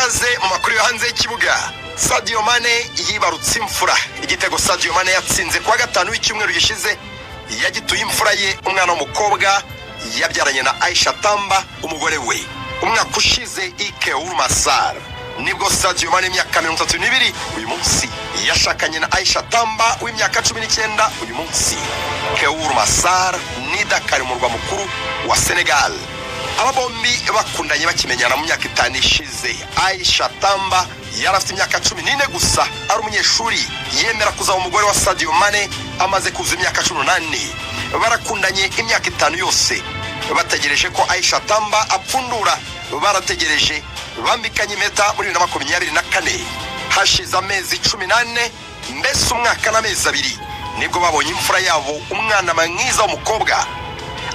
ikaze mu makuru yo hanze y'ikibuga. Sadio Mane yibarutse imfura. Igitego Sadio Mane yatsinze kwa gatanu w'icyumweru gishize yagituye imfura ye, umwana w'umukobwa yabyaranye na Aisha Tamba umugore we. Umwaka ushize Ikeur Massar nibwo Sadio Mane imyaka 32 uyu munsi yashakanye na Aisha Tamba w'imyaka 19 uyu munsi. Ikeur Massar ni Dakar umurwa mukuru wa Senegal. Aba bombi bakundanye bakimenyana mu myaka 5 ishize. Aisha Tamba yarafite imyaka 14 gusa, ari umunyeshuri yemera kuzaba umugore wa Sadio Mane amaze kuza imyaka 18. Barakundanye imyaka 5 yose bategereje ko Aisha Tamba apfundura. Barategereje bambikanye impeta muri 2024. Hashize amezi 18 mbese umwaka n'amezi 2 nibwo babonye imfura yabo, umwana mwiza w'umukobwa.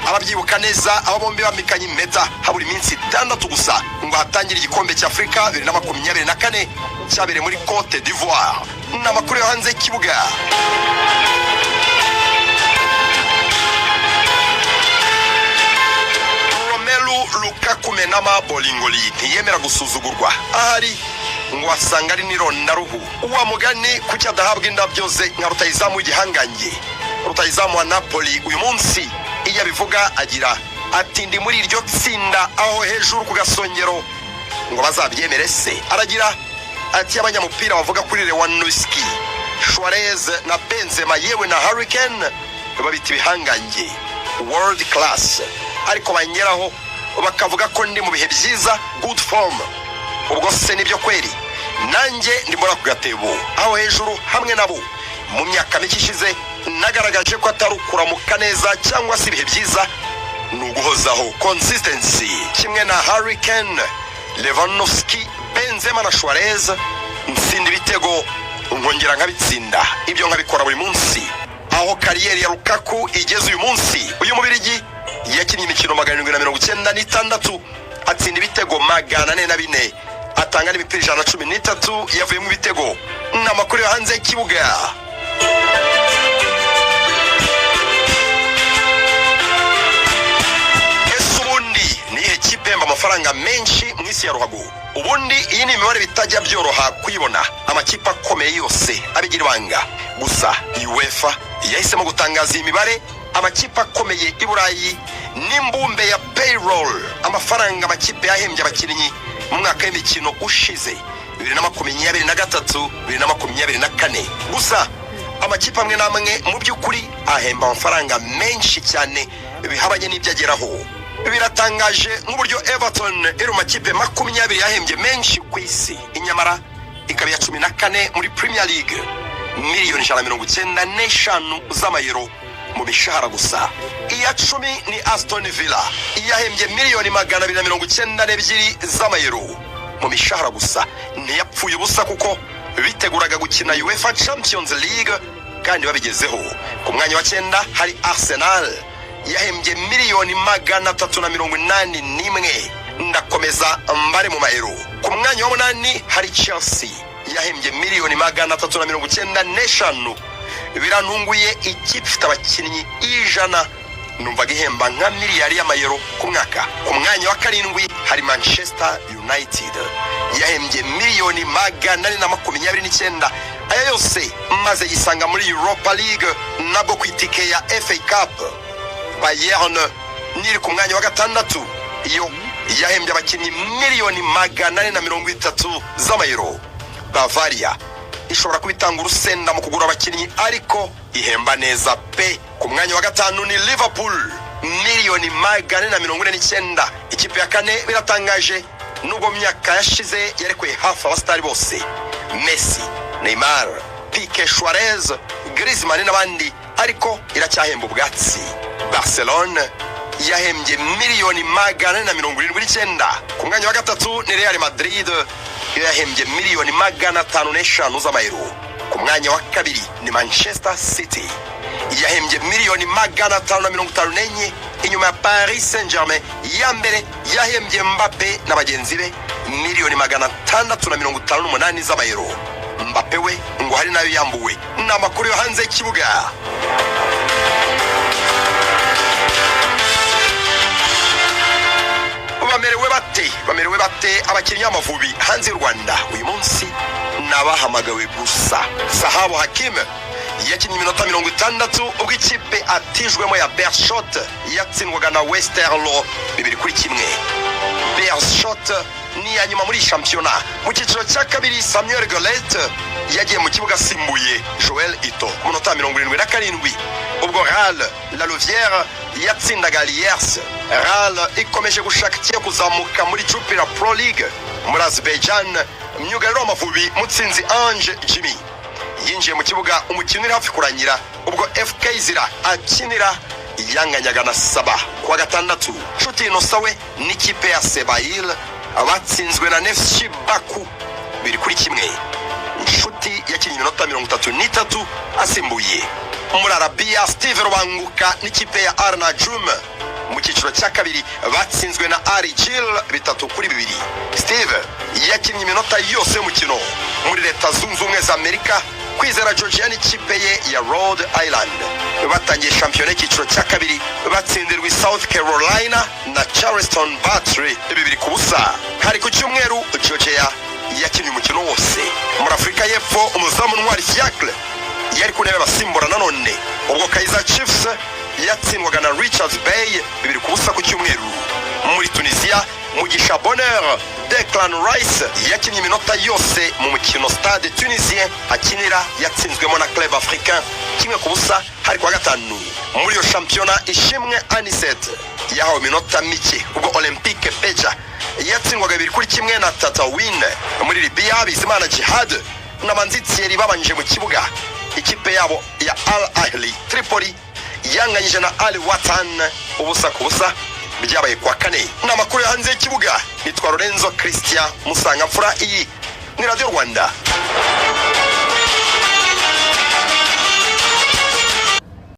Ababyibuka neza aba bombi bambikanye impeta habura iminsi 6 gusa ngo hatangire igikombe cy'Afrika 2024 cyabereye muri Côte d'Ivoire. N'amakuru yo hanze y'ikibuga. Lukaku Menama Bolingoli ntiyemera gusuzugurwa. Ahari ngo asanga ari nirondaruhu. Uwa mugani kuki adahabwa indabyo ze nka rutayizamu w'igihangange. Rutayizamu wa Napoli uyu munsi iyo abivuga agira ati ndi muri iryo tsinda aho hejuru ku gasongero ngo bazabyemere se. Aragira ati abanyamupira bavuga kuri Lewandowski, Suarez na Benzema yewe na Harry Kane babita ibihangange, world class. Ariko banyeraho bakavuga ko ndi mu bihe byiza, good form. Ubwo se nibyo kweri? Nanjye ndi muri ako gatebo aho hejuru hamwe nabo. Mu myaka mike ishize nagaragaje ko atari ukuramuka neza cyangwa se ibihe byiza, nuguhozaho consistency. Kimwe na Harry Kane, Lewandowski, Benzema na Suarez, ntsinda ibitego nkongera nkabitsinda. Ibyo nkabikora buri munsi. Aho kariyeri ya Lukaku igeze uyu munsi, uyu mubirigi yakinnye imikino 796, atsinda ibitego 404, atanga n'imipira 113 yavuye mu bitego. N'amakuru yo hanze y'ikibuga. Ubundi ni ikipe amafaranga menshi mu isi ya ruhago. Ubundi iyi ni imibare bitajya byoroha kuyibona. Amakipe akomeye yose abigira ibanga. Gusa UEFA yahisemo gutangaza iyi mibare. Amakipe akomeye i Burayi n'imbumbe ya payroll, amafaranga amakipe yahembye abakinnyi mu mwaka w'imikino ushize 2023 2024. Gusa amakipe amwe namwe mu by'ukuri ahemba amafaranga menshi cyane bihabanye n'ibyageraho. Biratangaje nk'uburyo Everton iri mu makipe 20 yahembye menshi ku isi, inyamara ikaba ya 14 muri Premier League, miliyoni 195 z'amayero mu bishahara gusa. Iya 10 ni Aston Villa, iyahembye miliyoni 292 z'amayero mu bishahara gusa. Ntiyapfuye ubusa kuko biteguraga gukina UEFA Champions League kandi babigezeho. Ku mwanya wa 9 hari Arsenal, yahembye miliyoni 381. Ndakomeza mbare mu mayero. Ku mwanya wa 8 hari Chelsea, yahembye miliyoni 395. Biranunguye ikipe ifite abakinnyi 100 numvaga ihemba nka miliyari y'amayero ku mwaka. Ku mwanya wa 7 hari Manchester United, yahembye miliyoni 429. Aya yose maze yisanga muri Europa League nabwo ku itike ya FA Cup. Bayern niri ku mwanya wa 6, iyo yahembye abakinnyi miliyoni 430 z'amayero. Bavaria ishobora kubitanga urusenda mu kugura abakinnyi ariko ihemba neza pe. Ku mwanya wa 5 ni Liverpool, miliyoni 449. Ikipe ya 4 biratangaje nubwo myaka yashize yarekuye hafi abastari bose, Messi, Neymar, Pique, Suarez, Griezmann n'abandi, ariko iracyahemba ubwatsi. Barcelona yahembye miliyoni 479. Ku mwanya wa 3 ni Real Madrid, yahembye miliyoni 505 z'amayero. Ku mwanya wa 2 ni Manchester City, yahembye miliyoni 554. Inyuma ya Paris Saint-Germain ya mbere yahembye Mbappe na bagenzi be miliyoni 658 z'amayero. Mbappe we ngo hari nayo yambuwe. N'amakuru yo hanze y'ikibuga. bamerewe bate abakinnyi b'Amavubi hanze y'u Rwanda uyu munsi nabahamagawe gusa. Sahabu Hakim yakinnye iminota 60 ubwo ikipe atijwemo ya Beerschot yatsindwaga na Westerlo 2-1. Beerschot ni ya nyuma muri shampiyona. Mu cyiciro cya kabiri Samuel Golet yagiye mu kibuga asimbuye Joel Ito ku minota 77 ubwo Ral La Louvière yatsindaga Liers. Ral ikomeje gushaka ikiye kuzamuka muri Jupiler Pro League muri Azerbaijan. Myugariro w'Amavubi Mutsinzi Ange Jimmy yinjiye mu kibuga umukino uri hafi kuranyira ubwo FK Zira akinira yanganyaga na Saba kuwa gatandatu. Nshuti Inosawe n'ikipe ya Sebail abatsinzwe na Neftchi Baku 2-1. Nshuti yakinnye iminota 33 asimbuye. Muri Arabia Steve Rubanguka n'ikipe ya Arna Jum mu cyiciro cya kabiri batsinzwe na Ari Gil 3-2. Steve yakinnye iminota yose y'umukino. Muri Leta Zunze Ubumwe za Amerika Kwizera Georgia n'ikipe ye ya Rhode Island batangiye shampiyona y'icyiciro cya kabiri batsindirwa South Carolina na Charleston Battery 2-0. Hari ku cyumweru Georgia yakinnye umukino wose. Muri Afurika y'Epfo umuzamu Ntwari Fiacre yari ku ntebe basimbura nanone ubwo Kaizer Chiefs yatsindwaga na Richards Bay 2-0 ku cyumweru. Muri Tunisia Mugisha Bonheur Declan Rice yakinnye iminota yose mu mukino Stade Tunisien akinira yatsinzwemo na Club Africain 1-0 hari kwa gatanu. Muri yo shampiyona Ishimwe Anisette yahawe iminota mike ubwo Olympique Beja yatsindwaga 2-1 na Tatawin. Muri Libya Bizimana Jihad na Manzi Thierry babanje mu kibuga. Ikipe yabo ya Al Ahli Tripoli yanganyije na Al Watan 0-0 byabaye kwa kane. N'amakuru hanze y'ikibuga nitwa Lorenzo Christian Musangamfura. Iyi ni Radio Rwanda.